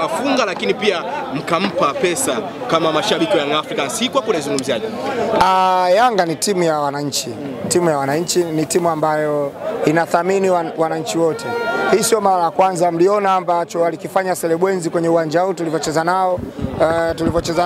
akafunga lakini pia mkampa pesa kama mashabiki wa Young Africans. Hii kwa kulizungumziaje? Yanga ni timu ya wananchi. Timu ya wananchi ni timu ambayo inathamini wananchi wote. Hii sio mara ya kwanza, mliona ambacho alikifanya Selebwenzi kwenye uwanja huu tulivyocheza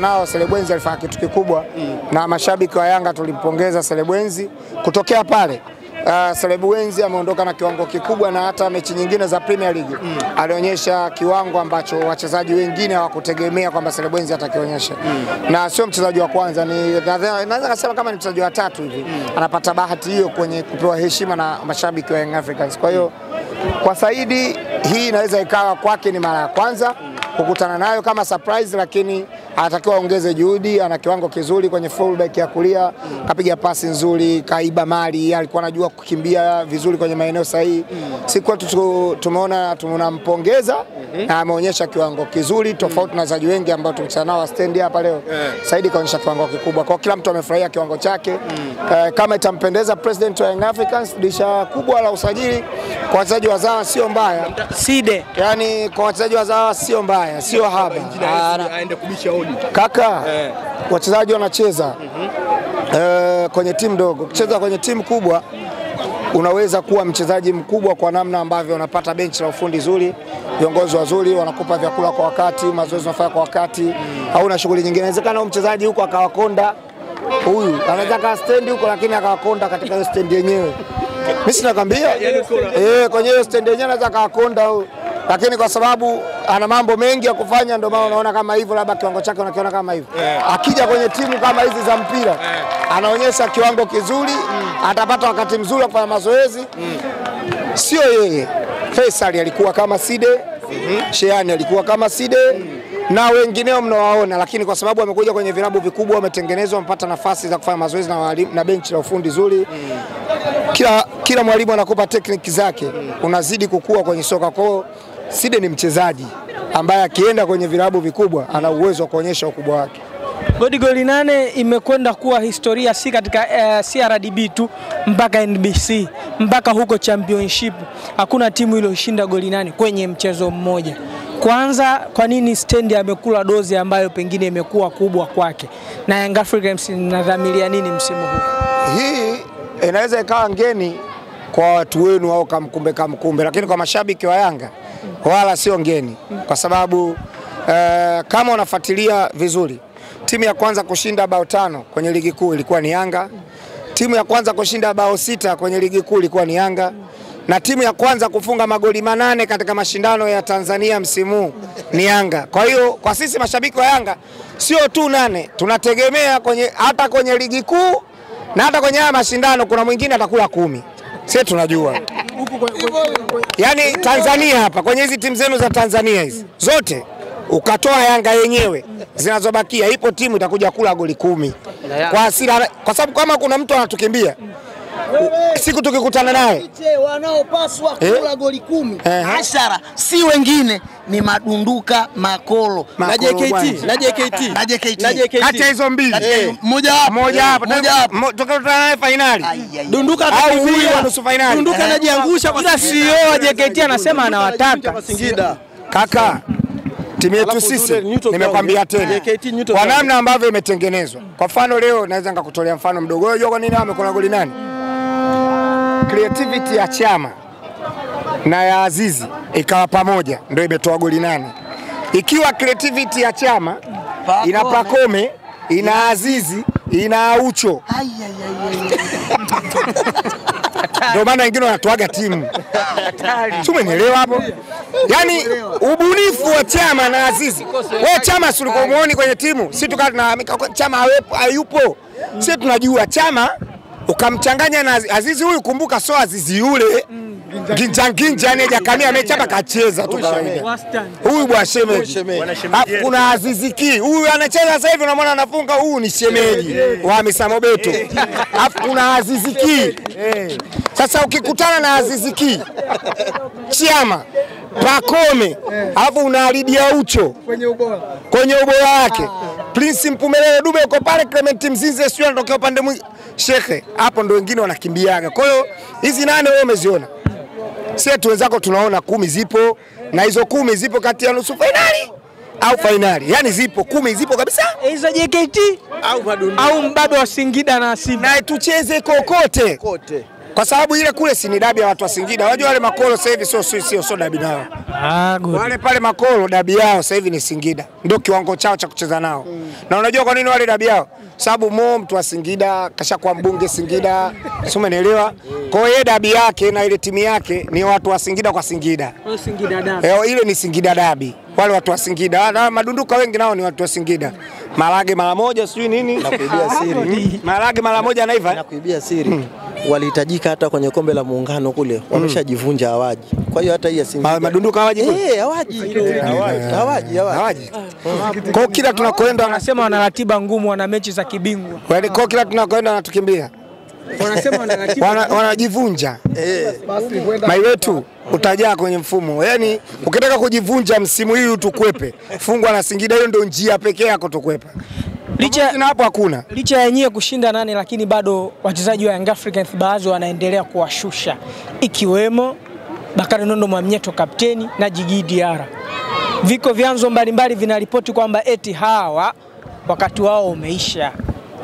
nao. Selebwenzi alifanya kitu kikubwa na mashabiki wa Yanga tulimpongeza Selebwenzi. Kutokea pale Selebwenzi ameondoka na kiwango kikubwa, na hata mechi nyingine za Premier League alionyesha kiwango ambacho wachezaji wengine hawakutegemea kwamba Selebwenzi atakionyesha. Na sio mchezaji wa kwanza, naweza kusema kama ni mchezaji wa tatu hivi anapata bahati hiyo kwenye kupewa heshima na mashabiki wa Young Africans. Kwa hiyo kwa Saidi hii inaweza ikawa kwake ni mara ya kwanza kukutana nayo kama surprise, lakini anatakiwa ongeze juhudi. Ana kiwango kizuri kwenye fullback ya kulia, kapiga pasi nzuri, kaiba mali, alikuwa anajua kukimbia vizuri kwenye maeneo sahihi. Siku tumeona tunampongeza na ameonyesha kiwango kizuri tofauti na wachezaji wengi ambao tumechana nao stand hapa leo. Saidi kaonyesha kiwango kikubwa. Kwa kila mtu amefurahia kiwango chake. Kama itampendeza president wa Young Africans, dirisha kubwa la usajili kwa wachezaji wazawa sio mbaya. Side. Yaani kwa wachezaji wazawa sio mbaya, sio haba. Aende kubisha hodi. Kaka, wachezaji wanacheza kwenye timu ndogo. Kucheza kwenye timu kubwa unaweza kuwa mchezaji mkubwa kwa namna ambavyo unapata benchi la ufundi zuri, viongozi wazuri, wanakupa vyakula kwa wakati, mazoezi unafanya kwa wakati, hauna shughuli nyingine. Inawezekana mchezaji huko akawakonda, huyu anaweza ka stand huko lakini akawakonda katika hiyo stand yenyewe. Mimi sinakwambia kwenye hiyo stand yenyewe anaweza akawakonda huyu, lakini kwa sababu ana mambo mengi ya kufanya ndio maana unaona kama hivyo, labda kiwango chake unakiona kama hivyo. Akija kwenye timu kama hizi za mpira anaonyesha kiwango kizuri, atapata wakati mzuri wa kufanya mazoezi. Sio yeye, Faisal alikuwa kama Side, Sheani alikuwa kama Side na wengineo mnawaona, lakini kwa sababu wamekuja kwenye vilabu vikubwa, wametengenezwa, wamepata nafasi za kufanya mazoezi na benchi la ufundi zuri. Kila mwalimu anakupa tekniki zake, unazidi kukua kwenye soka. Kwa Side ni mchezaji ambaye akienda kwenye vilabu vikubwa ana uwezo wa kuonyesha ukubwa wake. Goli 8 imekwenda kuwa historia, si katika CRDB tu, mpaka NBC, mpaka huko championship. Hakuna timu iliyoshinda goli 8 kwenye mchezo mmoja. Kwanza, kwa nini Stand amekula dozi ambayo pengine imekuwa kubwa kwake, na Young Africans inadhamiria nini msimu huu? Hii inaweza ikawa ngeni kwa watu wenu au kamkumbe, lakini kwa mashabiki wa Yanga wala sio ngeni, kwa sababu kama unafuatilia vizuri, timu ya kwanza kushinda bao 5 kwenye ligi kuu ilikuwa ni Yanga. Timu ya kwanza kushinda bao 6 kwenye ligi kuu ilikuwa ni Yanga. Na timu ya kwanza kufunga magoli 8 katika mashindano ya Tanzania msimu ni Yanga. Kwa hiyo kwa sisi mashabiki wa Yanga sio tu 8, tunategemea hata kwenye ligi kuu na hata kwenye haya mashindano kuna mwingine atakula 10. Sisi tunajua. Yaani Tanzania hapa kwenye hizi timu zenu za Tanzania hizi zote ukatoa Yanga yenyewe zinazobakia, ipo timu itakuja kula goli 10 kwa hasira, kwa sababu kama kuna mtu anatukimbia siku tukikutana naye wanaopaswa kula goli 10 ashara si wengine ni Madunduka, Makolo na JKT. Kati hizo mbili moja hapo tukakutana naye finali, Dunduka au huyu wa nusu finali, Dunduka anajiangusha kwa CEO wa JKT anasema anawataka Singida. Kaka, timu yetu sisi nimekwambia tena kwa namna ambavyo imetengenezwa. Kwa mfano leo naweza nikakutolea mfano mdogo. Unajua kwa nini amekula goli 8? Creativity ya Chama na ya Azizi ikawa pamoja ndio imetoa goli 8. Ikiwa creativity ya Chama ina Pakome, ina Azizi, ina Ucho, ndio maana wengine wanatoaga timu. Umenielewa hapo? Yaani ubunifu wa Chama na Azizi. Wewe Chama si ulikuwa muone kwenye timu? Sisi tukana Chama hayupo. Sisi tunajua Chama ukamchanganya na Azizi. Huyu kumbuka sio Azizi yule ginja yani hajakamia amechapa kacheza tu kawaida. Huyu bwana shemeji. Kuna Azizi Ki, huyu anacheza sasa hivi unamwona anafunga, huyu ni shemeji wa Hamisa Mobeto. Alafu kuna Azizi Ki. Sasa ukikutana na Azizi Ki, Chama, Pakome, alafu unalidia Ucho kwenye ubora wake. Prince Mpumelelo Dube uko pale, Clement Mzinze sio anatokea upande mwingine. Shekhe, hapo ndio wengine wanakimbiaga. Kwa hiyo hizi 8 wewe umeziona. Sisi wenzako tunaona 10 zipo, na hizo 10 zipo kati ya nusu finali au fainali. Yani zipo 10, zipo kabisa. Iza JKT au mbabe wa Singida na Simba. Na tucheze kokote. Kwa sababu ile kule si ni dabi ya watu wa Singida. Unajua wale makolo sasa hivi sio dabi nao. Wale pale makolo dabi yao sasa hivi ni Singida. Ndio kiwango chao cha kucheza nao. Na unajua kwa nini wale dabi yao? Sababu mtu wa Singida kashakuwa mbunge Singida. Sio, umeelewa? Kwa hiyo dabi yake na ile timu yake ni watu wa Singida kwa Singida. Singida dabi. Ile ni Singida dabi. Wale watu wa Singida na madunduka wengi nao ni watu wa Singida. Marage mara moja sijui nini na kuibia siri. Marage mara moja na hivyo na kuibia siri. Walihitajika hata kwenye kombe la muungano kule wameshajivunja hawaji. Kwa hiyo hata hii ya Singida madunduka hawaji kule. Hawaji. Kwa kila tunakoenda wanasema wana ratiba ngumu, wana mechi za kibingwa. Kwa kila tunakoenda wanatukimbia. Wanasema wana ratiba wanajivunja. Mai wetu utajaa kwenye mfumo. Yaani ukitaka kujivunja msimu huu tukwepe. Fungwa na Singida, hiyo ndio njia pekee yako tukwepa. Licha na hapo hakuna. Licha ya yenyewe kushinda 8, lakini bado wachezaji wa Young Africans baadhi wanaendelea kuwashusha, ikiwemo Bakari Nondo Mwamnyeto kapteni na Djigui Diarra. Viko vyanzo mbalimbali vinaripoti kwamba eti hawa wakati wao umeisha.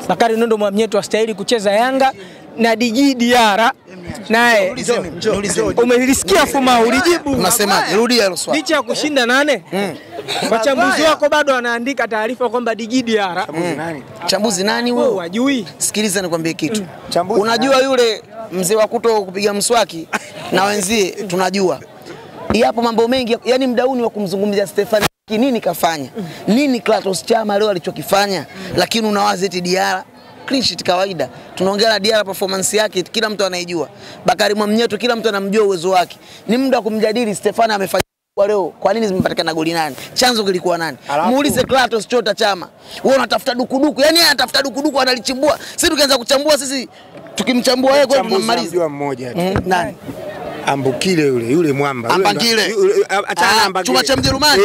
Bakari Nondo Mwamnyeto astahili kucheza Yanga na Djigui Diarra naye umelisikia Fuma, ulijibu unasemaje? Rudia hilo swali. Licha ya kushinda 8 wachambuzi wako bado wanaandika taarifa kwamba Djigui Diarra. Chambuzi nani wewe? Wajui. Sikiliza nikwambie kitu. Unajua yule mzee wa kuto kupiga mswaki na wenzie tunajua. Yapo mambo mengi, yani mdauni wa kumzungumzia Stefan nini kafanya? Nini Clatous Chama leo alichokifanya? Lakini unawaza eti Diarra clean sheet kawaida. Tunaongea na Diarra performance yake kila mtu anaijua. Bakari Mwamnyeto kila mtu anamjua uwezo wake. Ni muda wa kumjadili Stefan amefanya leo kwa nini zimepatikana goli 8? Chanzo kilikuwa nani? Muulize Clatous Chota Chama. Wewe unatafuta dukuduku. Yaani yeye anatafuta dukuduku analichimbua. Sisi tukianza kuchambua sisi tukimchambua yeye kwa tunamaliza. Unajua mmoja tu. Nani? Ambukile yule mwamba. Ambangile. Achana Ambangile. Chuma cha Mjerumani.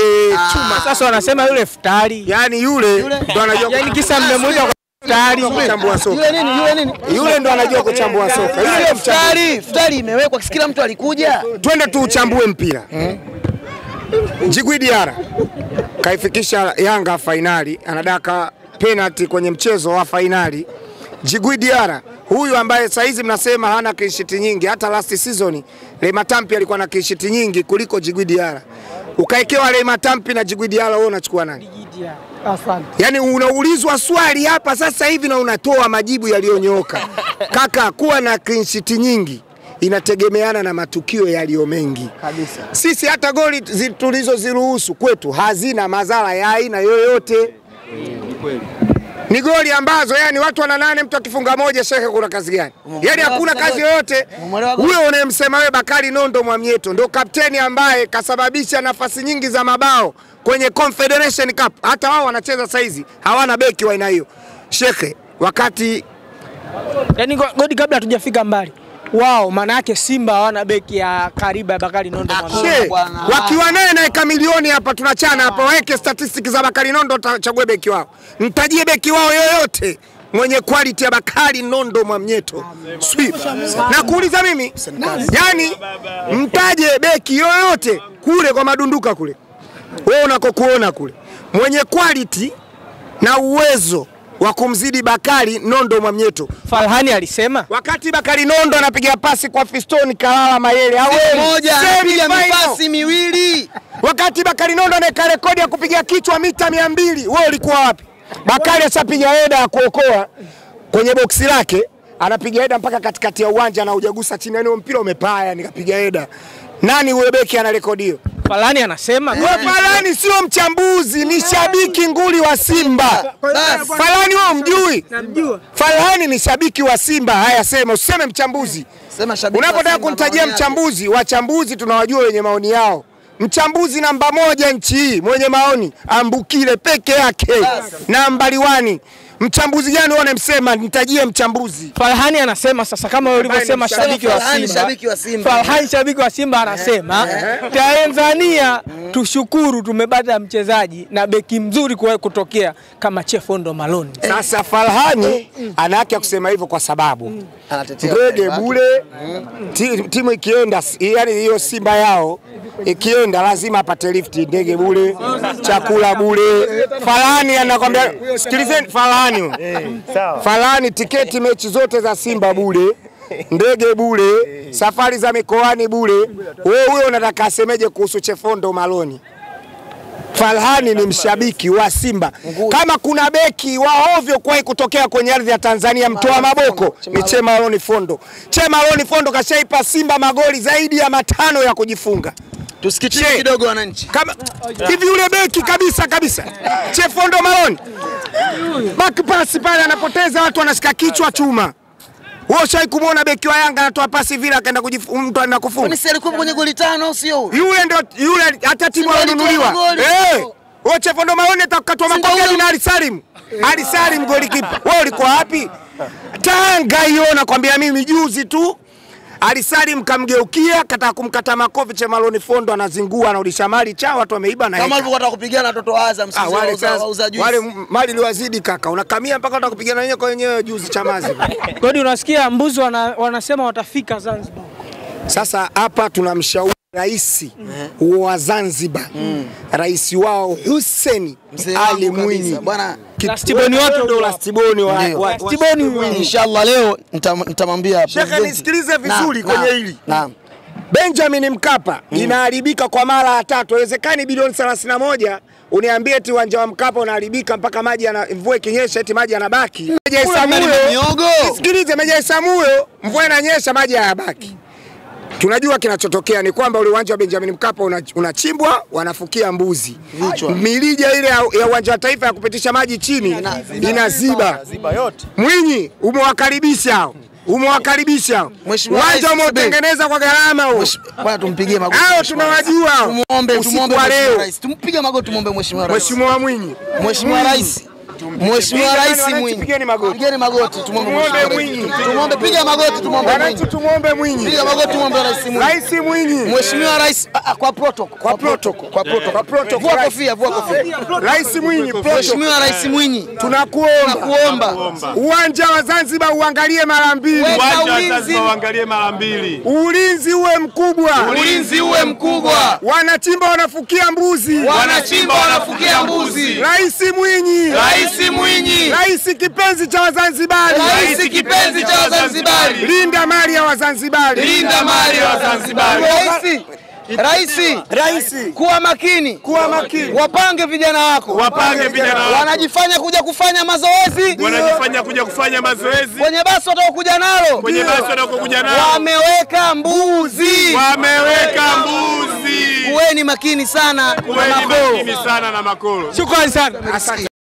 Chuma. Sasa wanasema yule futari. Yaani yule ndo anajua. Yaani kisa mmemuita futari kuchambua soka. Yule nini? Yule ndo anajua kuchambua soka. Yule futari imewekwa kila mtu alikuja. Twende tuuchambue mpira. Djigui Diarra kaifikisha Yanga fainali, anadaka penalty kwenye mchezo wa fainali. Djigui Diarra huyu ambaye saizi mnasema hana clean sheet nyingi, hata last season Lema Tampi alikuwa na clean sheet nyingi kuliko Djigui Diarra. Ukaekewa Lema Tampi na Djigui Diarra, wewe unachukua nani? Yaani unaulizwa swali hapa sasa hivi na unatoa majibu yaliyonyooka. Kaka, kuwa na clean sheet nyingi inategemeana na matukio yaliyo mengi kabisa. Sisi hata goli tulizoziruhusu kwetu hazina madhara ya aina yoyote. Ni goli ambazo yani watu wana 8, mtu akifunga moja shekhe kuna kazi gani? Yani hakuna kazi yoyote. Huyo unayemsema wewe Bakari Nondo Mwamnyeto ndo kapteni ambaye kasababisha nafasi nyingi za mabao kwenye Confederation Cup. Hata wao wanacheza saizi hawana beki wa aina hiyo. Shekhe, wakati yani goli kabla hatujafika mbali. Wao maana yake Simba hawana beki ya karibu ya Bakari Nondo Mwamnyeto. Wakiwa naye na eka milioni hapa tunachana hapa, waweke statistics za Bakari Nondo tachague beki wao. Mtajie beki wao yoyote mwenye quality ya Bakari Nondo Mwamnyeto. Sweep. Na kuuliza mimi, yani mtaje beki yoyote kule kwa madunduka kule. Wewe unakokuona kule. Mwenye quality na uwezo wa kumzidi Bakari Nondo Mwamnyeto. Farhani alisema wakati Bakari Nondo anapiga pasi kwa Fiston Kalala Mayele moja anapiga pasi miwili, wakati Bakari Nondo anaweka rekodi ya kupiga kichwa mita 200, wewe ulikuwa wapi? Bakari ashapiga heda ya kuokoa kwenye boksi lake, anapiga heda mpaka katikati ya uwanja na hujagusa chini, yani mpira umepaa, nikapiga heda. Nani huyo beki ana rekodi hiyo? Farhani anasema Farhani sio mchambuzi, ni shabiki nguli wa Simba. Farhani wewe mjui? Namjua. Farhani ni shabiki wa Simba. Haya, sema, useme mchambuzi. Sema shabiki. Unapotaka kunitajia mchambuzi, wachambuzi tunawajua wenye maoni yao. Mchambuzi namba 1 nchi hii mwenye maoni Ambukile peke yake. Nambari 1. Mchambuzi gani wewe unamsema? Nitajie mchambuzi. Farhani anasema sasa kama ulivyosema shabiki wa Simba. Farhani shabiki wa Simba anasema Tanzania tushukuru tumepata mchezaji na beki mzuri kuwahi kutokea kama Chefondo Malone. Sasa Farhani ana haki ya kusema hivyo kwa sababu anatetea bure timu ikienda, yani hiyo Simba yao ikienda lazima apate lifti, ndege bure, chakula bure. Farani anakwambia, sikilizeni Farani. Farani tiketi mechi zote za Simba bure, ndege bure, safari za mikoani bure. Wewe unataka asemeje kuhusu Chefondo Maloni? Farhani ni mshabiki wa Simba. Kama kuna beki wa ovyo kwa kutokea kwenye ardhi ya Tanzania mtoa maboko ni Chemaloni Fondo. Chemaloni Fondo kashaipa Simba magoli zaidi ya 5 ya kujifunga. Tusikitie kidogo wananchi. Kama hivi yule beki kabisa. Chefondo Maloni. Back pass pale anapoteza watu wanashika kichwa chuma. Wewe shai kumuona beki wa Yanga anatoa pasi vile akaenda mtu anakufunga. Kwani si alikuwa kwenye goli 5 sio? Yule hata timu alinunuliwa. Wewe Chefondo Maloni atakatwa makofi na Ali Salim golikipa. Wewe ulikuwa wapi? Tanga hiyo nakwambia mimi juzi tu. Ali Salim kamgeukia kataka kumkata makofi Chemaloni Fondo anazingua anarudisha mali cha watu wameiba na kama walivyokuwa kupigana watoto wa Azam wauza juice. Wale mali liwazidi kaka. Unakamia mpaka watakupigana wenyewe kwa wenyewe juzi Chamazi. Kodi unasikia mbuzi wanasema watafika Zanzibar. Sasa hapa tunamshauri rais wa Zanzibar, rais wao Hussein Ali Mwinyi. Bwana Lastiboni watu ndo Lastiboni Lastiboni. Inshallah leo nitamwambia Sheikh nisikilize vizuri kwenye hili. Naam. Benjamin Mkapa inaharibika kwa mara ya 3. Haiwezekani bilioni 31 uniambie eti uwanja wa Mkapa unaharibika mpaka maji mvua ikinyesha eti maji yanabaki. Sikilize Meja Isamuyo, mvua inanyesha maji hayabaki. Tunajua kinachotokea ni kwamba ule uwanja wa Benjamin Mkapa unachimbwa, wanafukia mbuzi. Milija ile ya uwanja wa taifa ya kupitisha maji chini inaziba yote. Mwinyi umewakaribisha hao. Uwanja umetengeneza kwa gharama huo. Bwana tumpigie magoti. Hao tunawajua. Tumuombe leo. Tumpige magoti tumuombe Mheshimiwa Rais. Mheshimiwa Mwinyi. Mheshimiwa Rais Mwinyi. Pigeni magoti tumuombe Mwinyi. Tumuombe piga magoti tumuombe Mwinyi. Tumuombe Mwinyi. Piga magoti tumuombe Rais Mwinyi. Rais Mwinyi. Mheshimiwa Rais kwa protocol. Vua kofia. Rais Mwinyi. Mheshimiwa Rais Mwinyi. Tunakuomba. Uwanja wa Zanzibar uangalie mara 2. Uwanja wa Zanzibar uangalie mara 2. Ulinzi uwe mkubwa. Wanachimba wanafukia mbuzi. Rais Mwinyi. Rais kipenzi cha Wazanzibari. Linda mali ya Wazanzibari. Rais, kuwa makini. Wapange vijana wako. Wanajifanya kuja kufanya mazoezi. Kwenye basi watakuja nalo. Wameweka mbuzi. Kuweni makini sana na makolo. Shukrani sana.